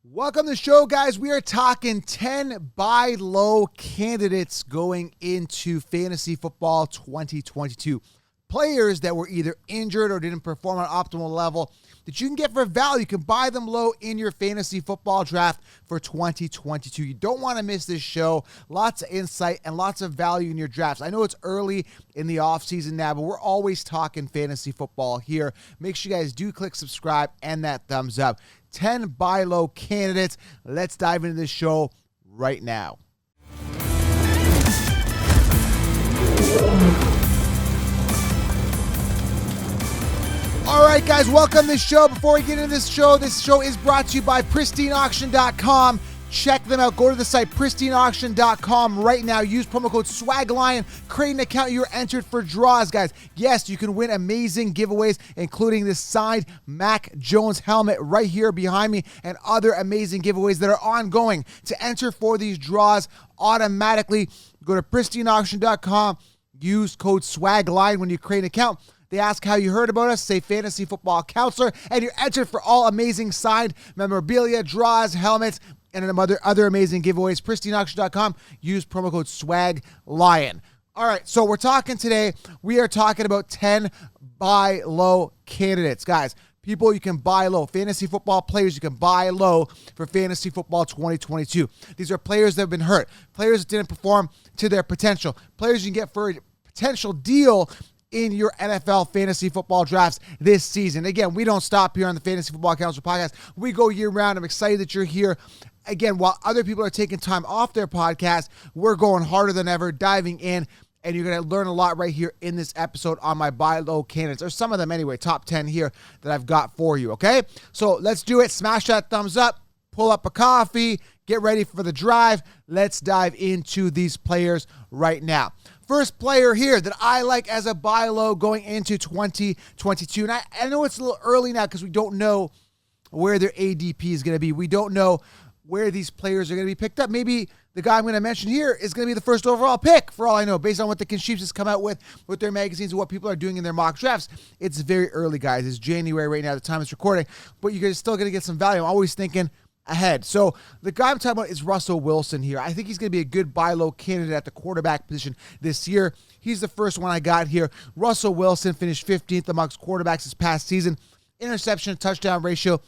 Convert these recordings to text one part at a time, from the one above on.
Welcome to the show, guys. We are talking 10 buy low candidates going into fantasy football 2022. Players that were either injured or didn't perform on optimal level that you can get for value. You can buy them low in your fantasy football draft for 2022. You don't want to miss this show. Lots of insight and lots of value in your drafts. I know it's early in the offseason now, but we're always talking fantasy football here. Make sure you guys do click subscribe and that thumbs up. 10 buy low candidates. Let's dive into this show right now. All right, guys, welcome to the show. Before we get into this show is brought to you by PristineAuction.com. Check them out. Go to the site, PristineAuction.com right now. Use promo code SWAGLION. Create an account. You're entered for draws, guys. Yes, you can win amazing giveaways, including this signed Mac Jones helmet right here behind me and other amazing giveaways that are ongoing. To enter for these draws automatically, go to PristineAuction.com. Use code SWAGLION when you create an account. They ask how you heard about us, say fantasy football counselor, and you're entered for all amazing signed memorabilia, draws, helmets, and other amazing giveaways. PristineAuction.com. Use promo code SWAGLION. All right, so we're talking today. We are talking about 10 buy low candidates. Guys, people you can buy low. Fantasy football players you can buy low for fantasy football 2022. These are players that have been hurt, players that didn't perform to their potential, players you can get for a potential deal in your NFL fantasy football drafts this season. Again, we don't stop here on the Fantasy Football Counselor podcast. We go year round. I'm excited that you're here. Again, while other people are taking time off their podcast, we're going harder than ever, diving in, and you're going to learn a lot right here in this episode on my buy low candidates, or some of them anyway, top 10 here that I've got for you, okay? So let's do it. Smash that thumbs up, pull up a coffee, get ready for the drive. Let's dive into these players right now. First player here that I like as a buy low going into 2022. And I know it's a little early now because we don't know where their ADP is going to be. We don't know where these players are going to be picked up. Maybe the guy I'm going to mention here is going to be the first overall pick, for all I know, based on what the Consheeps has come out with their magazines and what people are doing in their mock drafts. It's very early, guys. It's January right now, the time it's recording, but you're still going to get some value. I'm always thinking ahead. So the guy I'm talking about is Russell Wilson here. I think he's going to be a good buy low candidate at the quarterback position this year. He's the first one I got here. Russell Wilson finished 15th amongst quarterbacks this past season. Interception to touchdown ratio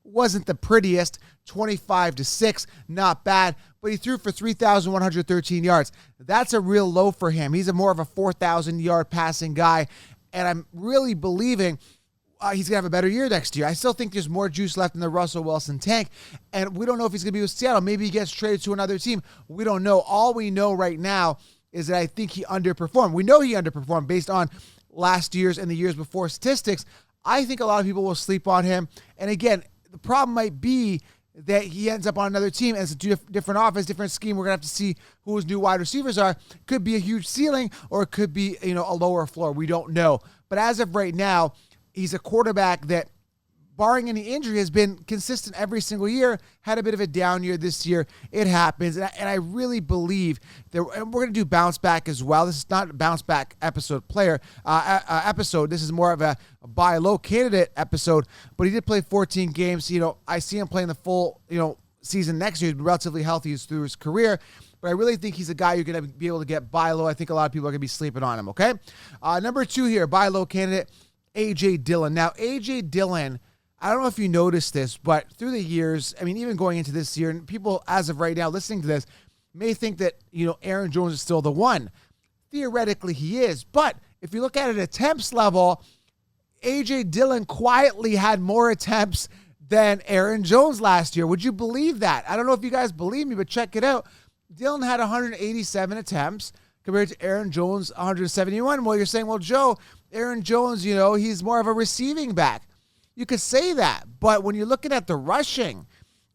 wasn't the prettiest, 25-6, not bad, but he threw for 3,113 yards. That's a real low for him. He's more of a 4,000-yard passing guy, and I'm really believing he's going to have a better year next year. I still think there's more juice left in the Russell Wilson tank, and we don't know if he's going to be with Seattle. Maybe he gets traded to another team. We don't know. All we know right now is that I think he underperformed. We know he underperformed based on last year's and the years before statistics. I think a lot of people will sleep on him, and again, the problem might be that he ends up on another team and it's a different offense, different scheme. We're going to have to see who his new wide receivers are. Could be a huge ceiling or it could be, a lower floor. We don't know. But as of right now, he's a quarterback that, barring any injury, has been consistent every single year. Had a bit of a down year this year. It happens. And I really believe that we're going to do bounce back as well. This is not a bounce back episode. This is more of a buy low candidate episode. But he did play 14 games. I see him playing the full, season next year. He's been relatively healthy through his career. But I really think he's a guy you're going to be able to get buy low. I think a lot of people are going to be sleeping on him, okay? Number 2 here, buy low candidate, A.J. Dillon. Now, A.J. Dillon, I don't know if you noticed this, but through the years, even going into this year, and people as of right now listening to this may think that, Aaron Jones is still the one. Theoretically, he is. But if you look at it at attempts level, A.J. Dillon quietly had more attempts than Aaron Jones last year. Would you believe that? I don't know if you guys believe me, but check it out. Dillon had 187 attempts compared to Aaron Jones, 171. Well, you're saying, well, Joe, Aaron Jones, he's more of a receiving back. You could say that, but when you're looking at the rushing,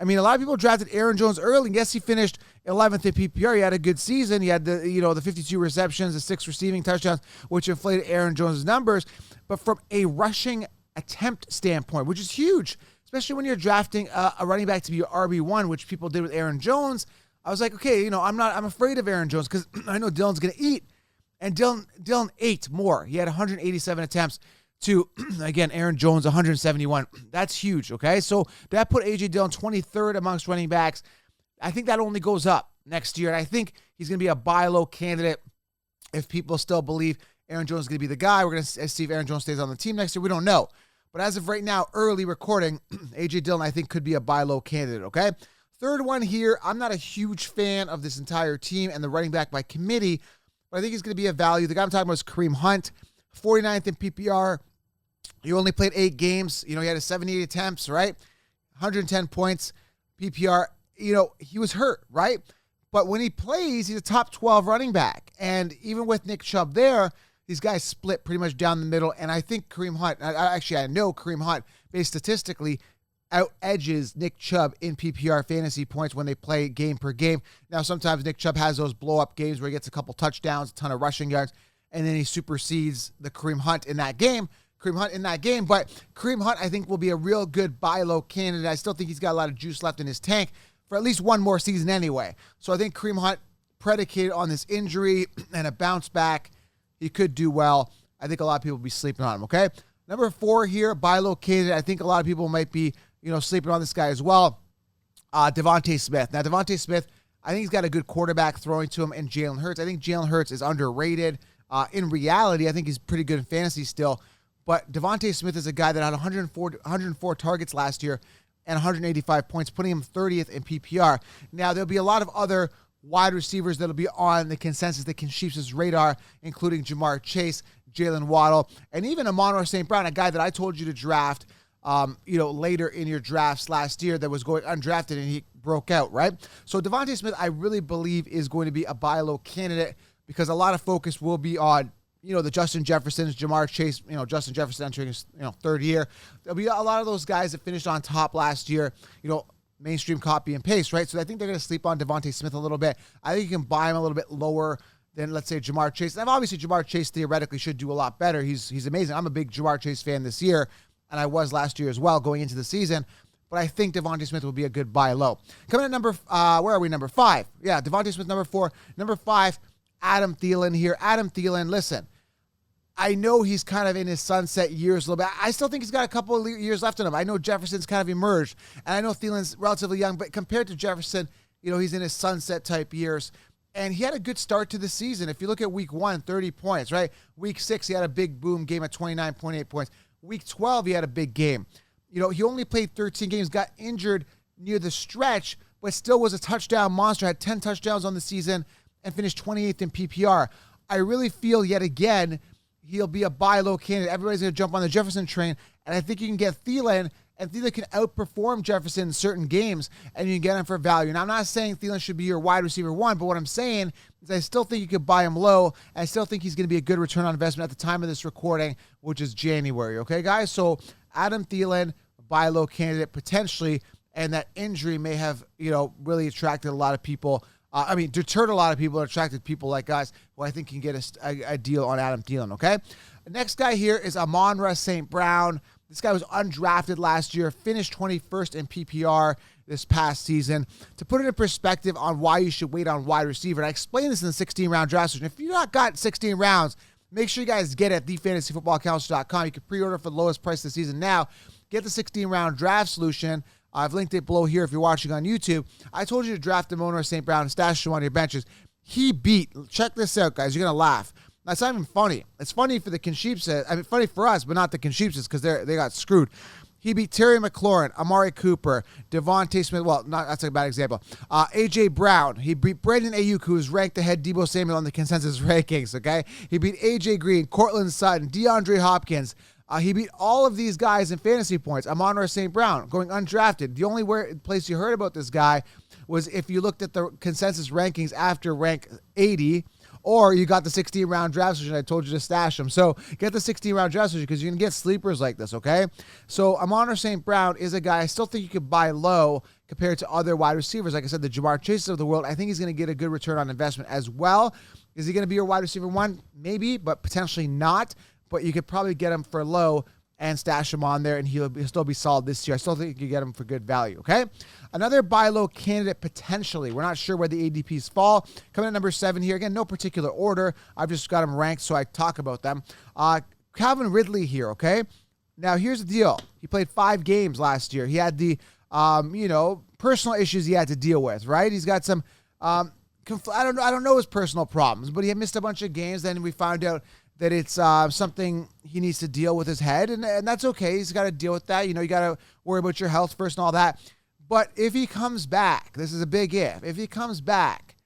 a lot of people drafted Aaron Jones early, and yes, he finished 11th in PPR. He had a good season. He had the 52 receptions, the 6 receiving touchdowns, which inflated Aaron Jones' numbers. But from a rushing attempt standpoint, which is huge, especially when you're drafting a running back to be your RB1, which people did with Aaron Jones, I was like, okay, I'm afraid of Aaron Jones because I know Dillon's going to eat, and Dillon ate more. He had 187 attempts to, again, Aaron Jones, 171. That's huge, okay? So that put A.J. Dillon 23rd amongst running backs. I think that only goes up next year, and I think he's going to be a buy low candidate if people still believe Aaron Jones is going to be the guy. We're going to see if Aaron Jones stays on the team next year. We don't know. But as of right now, early recording, A.J. Dillon, I think, could be a buy low candidate, okay? Third one here, I'm not a huge fan of this entire team and the running back by committee, but I think he's going to be a value. The guy I'm talking about is Kareem Hunt, 49th in PPR. He only played 8 games. He had 78 attempts, right? 110 points, PPR. He was hurt, right? But when he plays, he's a top 12 running back. And even with Nick Chubb there, these guys split pretty much down the middle. And I think Kareem Hunt, I know Kareem Hunt, based statistically, out-edges Nick Chubb in PPR fantasy points when they play game per game. Now, sometimes Nick Chubb has those blow-up games where he gets a couple touchdowns, a ton of rushing yards, and then he supersedes the Kareem Hunt in that game. But Kareem Hunt, I think, will be a real good buy low candidate. I still think he's got a lot of juice left in his tank for at least one more season anyway. So I think Kareem Hunt, predicated on this injury and a bounce back, he could do well. I think a lot of people will be sleeping on him, okay? Number 4 here, buy low candidate. I think a lot of people might be, sleeping on this guy as well. Devonta Smith. Now, Devonta Smith, I think he's got a good quarterback throwing to him in Jalen Hurts. I think Jalen Hurts is underrated. In reality, I think he's pretty good in fantasy still. But Devonta Smith is a guy that had 104 targets last year and 185 points, putting him 30th in PPR. Now, there'll be a lot of other wide receivers that'll be on the consensus that can Chiefs' radar, including Jamar Chase, Jalen Waddle, and even Amon-Ra St. Brown, a guy that I told you to draft later in your drafts last year that was going undrafted and he broke out, right? So Devonta Smith, I really believe, is going to be a buy low candidate because a lot of focus will be on, the Justin Jeffersons, Jamar Chase, Justin Jefferson entering his, third year. There'll be a lot of those guys that finished on top last year, mainstream copy and paste, right? So I think they're going to sleep on Devonta Smith a little bit. I think you can buy him a little bit lower than, let's say, Jamar Chase. And obviously, Jamar Chase theoretically should do a lot better. He's amazing. I'm a big Jamar Chase fan this year, and I was last year as well going into the season. But I think Devonta Smith will be a good buy low. Coming at number 5? Yeah, Devonta Smith, number 4. Number 5, Adam Thielen here. Adam Thielen, listen, I know he's kind of in his sunset years a little bit. I still think he's got a couple of years left in him. I know Jefferson's kind of emerged, and I know Thielen's relatively young, but compared to Jefferson, he's in his sunset type years. And he had a good start to the season. If you look at week 1, 30 points, right? Week 6, he had a big boom game at 29.8 points. Week 12, he had a big game. He only played 13 games, got injured near the stretch, but still was a touchdown monster, had 10 touchdowns on the season, and finished 28th in PPR. I really feel, yet again, he'll be a buy low candidate. Everybody's going to jump on the Jefferson train, and I think you can get Thielen, and Thielen can outperform Jefferson in certain games, and you can get him for value. Now, I'm not saying Thielen should be your wide receiver 1, but what I'm saying is I still think you could buy him low, and I still think he's going to be a good return on investment at the time of this recording, which is January. Okay, guys? So Adam Thielen, buy low candidate potentially, and that injury may have, really attracted a lot of people. Deterred a lot of people and attracted people like us who I think can get a deal on Adam Thielen, okay? The next guy here is Amon-Ra St. Brown. This guy was undrafted last year, finished 21st in PPR this past season. To put it in perspective on why you should wait on wide receiver, and I explained this in the 16-round draft session. If you've not got 16 rounds, make sure you guys get it at thefantasyfootballcounselor.com. You can pre-order for the lowest price this season now. Get the 16-round draft solution. I've linked it below here if you're watching on YouTube. I told you to draft Amon-Ra St. Brown and stash him on your benches. He beat, check this out, guys. You're going to laugh. That's not even funny. It's funny for the Concheapses. Funny for us, but not the Concheapses because they got screwed. He beat Terry McLaurin, Amari Cooper, Devonta Smith. Well, that's a bad example. A.J. Brown. He beat Brandon Ayuk, who is ranked ahead Deebo Samuel on the consensus rankings, okay? He beat A.J. Green, Cortland Sutton, DeAndre Hopkins. He beat all of these guys in fantasy points. Amon-Ra St. Brown, going undrafted. The only place you heard about this guy was if you looked at the consensus rankings after rank 80, or you got the 16-round draft session. I told you to stash him. So get the 16-round draft session because you can get sleepers like this, okay? So Amon-Ra St. Brown is a guy I still think you could buy low compared to other wide receivers. Like I said, the Jamar Chases of the world, I think he's going to get a good return on investment as well. Is he going to be your wide receiver 1? Maybe, but potentially not. But you could probably get him for low and stash him on there, and he'll still be solid this year. I still think you can get him for good value, okay? Another buy low candidate potentially. We're not sure where the ADPs fall. Coming at number 7 here. Again, no particular order. I've just got them ranked, so I talk about them. Calvin Ridley here, okay? Now, here's the deal. He played 5 games last year. He had the, personal issues he had to deal with, right? He's got some, I don't know his personal problems, but he had missed a bunch of games. Then we found out that it's something he needs to deal with his head, and that's okay. He's got to deal with that. You got to worry about your health first and all that. But if he comes back, this is a big if. If he comes back,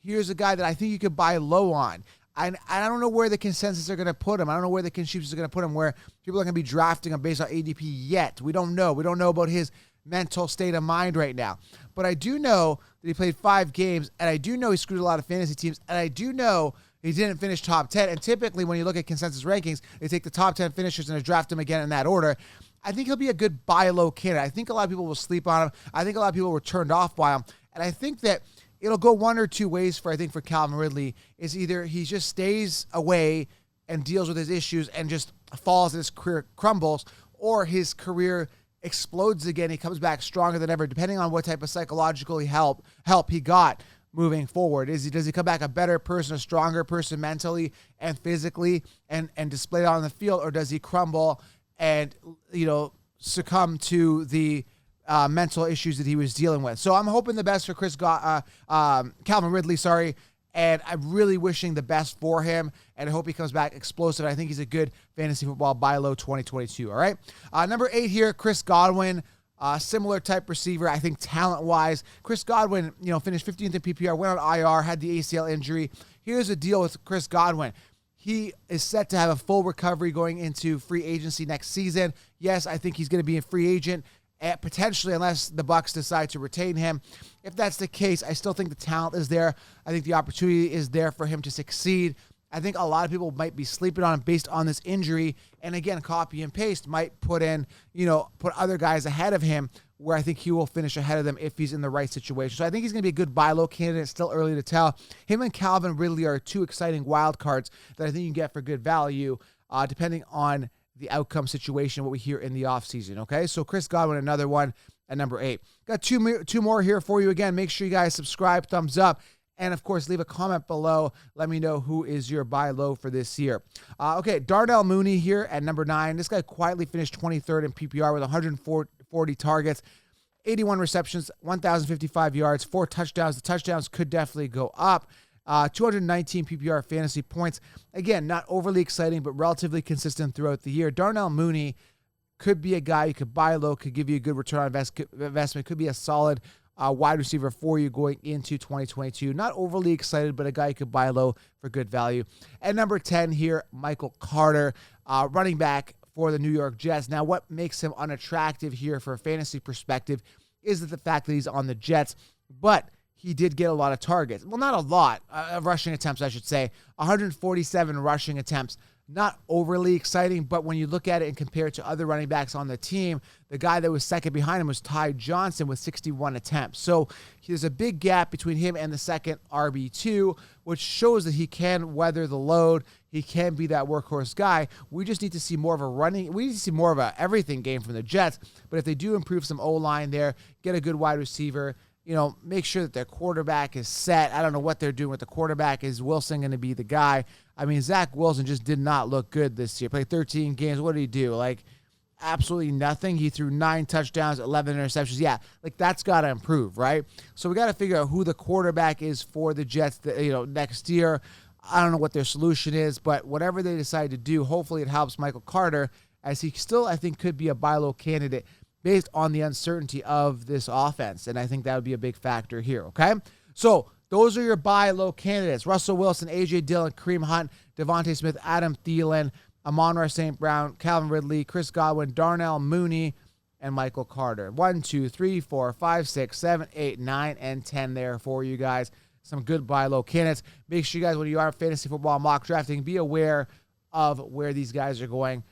here's a guy that I think you could buy low on. I don't know where the consensus are going to put him. I don't know where the consensus are going to put him, where people are going to be drafting him based on ADP yet. We don't know. We don't know about his mental state of mind right now. But I do know that he played 5 games, and I do know he screwed a lot of fantasy teams, and I do know he didn't finish top 10. And typically when you look at consensus rankings, they take the top 10 finishers and they draft him again in that order. I think he'll be a good buy low candidate. I think a lot of people will sleep on him. I think a lot of people were turned off by him. And I think that it'll go one or two ways for Calvin Ridley. Is either he just stays away and deals with his issues and just falls and his career crumbles, or his career explodes again. He comes back stronger than ever, depending on what type of psychological help he got moving forward. Does he come back a better person, a stronger person mentally and physically, and display it on the field, or does he crumble and succumb to the mental issues that he was dealing with? So I'm hoping the best for Calvin Ridley, and I'm really wishing the best for him, and I hope he comes back explosive. I think he's a good fantasy football buy low 2022, all right? Number 8 here, Chris Godwin, similar type receiver, I think talent-wise. Chris Godwin, finished 15th in PPR, went on IR, had the ACL injury. Here's the deal with Chris Godwin. He is set to have a full recovery going into free agency next season. Yes, I think he's going to be a free agent, potentially, unless the Bucs decide to retain him. If that's the case, I still think the talent is there. I think the opportunity is there for him to succeed. I think a lot of people might be sleeping on him based on this injury. And again, copy and paste might put other guys ahead of him, where I think he will finish ahead of them if he's in the right situation. So I think he's going to be a good buy low candidate. It's still early to tell. Him and Calvin Ridley are 2 exciting wild cards that I think you can get for good value, depending on the outcome situation, what we hear in the offseason, okay? So Chris Godwin, another one at number 8. Got two more here for you. Again, make sure you guys subscribe, thumbs up, and of course, leave a comment below. Let me know who is your buy low for this year. Okay, Darnell Mooney here at number 9. This guy quietly finished 23rd in PPR with 140 targets, 81 receptions, 1,055 yards, 4 touchdowns. The touchdowns could definitely go up. 219 PPR fantasy points. Again, not overly exciting, but relatively consistent throughout the year. Darnell Mooney could be a guy you could buy low, could give you a good return on investment, could be a solid wide receiver for you going into 2022. Not overly excited, but a guy you could buy low for good value. And number 10 here, Michael Carter, running back for the New York Jets. Now, what makes him unattractive here for a fantasy perspective is the fact that he's on the Jets, but he did get a lot of targets. Well, not a lot of rushing attempts, I should say. 147 rushing attempts. Not overly exciting, but when you look at it and compare it to other running backs on the team, the guy that was second behind him was Ty Johnson with 61 attempts. So there's a big gap between him and the second RB2, which shows that he can weather the load. He can be that workhorse guy. We just need to see more of a everything game from the Jets. But if they do improve some O-line there, get a good wide receiver, make sure that their quarterback is set. I don't know what they're doing with the quarterback. Is Wilson going to be the guy? I mean, Zach Wilson just did not look good this year. Played 13 games. What did he do? Absolutely nothing. He threw 9 touchdowns, 11 interceptions. Yeah, that's got to improve, right? So we got to figure out who the quarterback is for the Jets, next year. I don't know what their solution is, but whatever they decide to do, hopefully it helps Michael Carter, as he still, I think, could be a buy low candidate based on the uncertainty of this offense. And I think that would be a big factor here, okay? So those are your buy low candidates. Russell Wilson, A.J. Dillon, Kareem Hunt, Devonta Smith, Adam Thielen, Amon-Ra St. Brown, Calvin Ridley, Chris Godwin, Darnell Mooney, and Michael Carter. 1, 2, 3, 4, 5, 6, 7, 8, 9, and 10 there for you guys. Some good buy low candidates. Make sure you guys, when you are fantasy football mock drafting, be aware of where these guys are going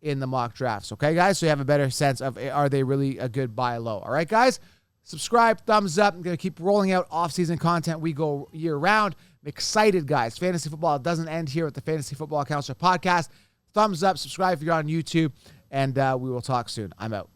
in the mock drafts. Okay, guys? So you have a better sense of, are they really a good buy low? All right, guys? Subscribe, thumbs up. I'm going to keep rolling out off-season content. We go year-round. I'm excited, guys. Fantasy football doesn't end here with the Fantasy Football Counselor podcast. Thumbs up, subscribe if you're on YouTube, and we will talk soon. I'm out.